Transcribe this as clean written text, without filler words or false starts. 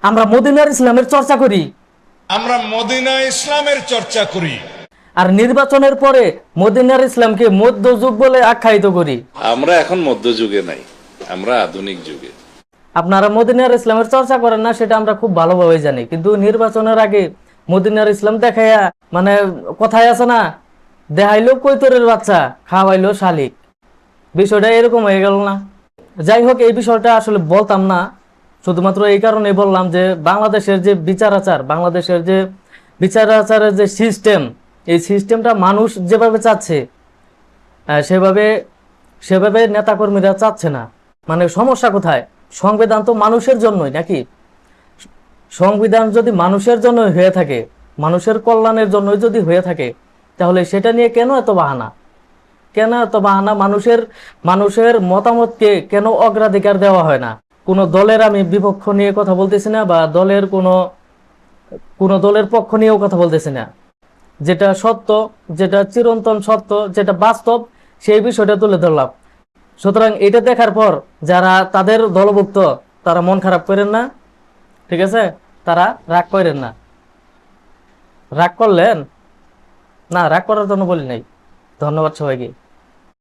আমরা মদিনার ইসলামের চর্চা করি, আমরা মদিনা ইসলামের চর্চা করি, আর নির্বাচনের পরে মদিনার ইসলামকে মধ্যযুগ বলে আখ্যায়িত করি। আমরা এখন মধ্যযুগে নাই, আমরা আধুনিক যুগে। আপনারা মদিনার ইসলামের চর্চা করেন না, সেটা আমরা খুব ভালোভাবে জানি, কিন্তু নির্বাচনের আগে মদিনার ইসলাম দেখাইয়া, মানে কথায় আছে না, দেখাইলো কৈতরের বাচ্চা, খাওয়াইলো শালিক, বিষয়টা এরকম হয়ে গেল না? যাই হোক, এই বিষয়টা আসলে বলতাম না, শুধুমাত্র এই কারণে বললাম যে বাংলাদেশের যে বিচার আচারের যে সিস্টেম, এই সিস্টেমটা মানুষ যেভাবে চাচ্ছে, সেভাবে সেভাবে নেতাকর্মীরা চাচ্ছে না। মানে সমস্যা কোথায়? সংবিধান তো মানুষের জন্যই নাকি? সংবিধান যদি মানুষের জন্য হয়ে থাকে, মানুষের কল্যাণের জন্যই যদি হয়ে থাকে, তাহলে সেটা নিয়ে কেন এত বাহানা? মানুষের মতামতকে কেন অগ্রাধিকার দেওয়া হয় না? কোনো দলের আমি বিপক্ষ নিয়ে কথা বলতেছি না, বা দলের কোনো দলের পক্ষ নিয়েও কথা বলতেছি না। যেটা সত্য, যেটা চিরন্তন সত্য, যেটা বাস্তব, সেই বিষয়টা তুলে ধরলাম। সুতরাং এটা দেখার পর যারা তাদের দলভুক্ত, তারা মন খারাপ করেন না, ঠিক আছে? তারা রাগ করেন না। রাগ করলেন না, রাগ করার জন্য বলি নাই। ধন্যবাদ সবাইকে।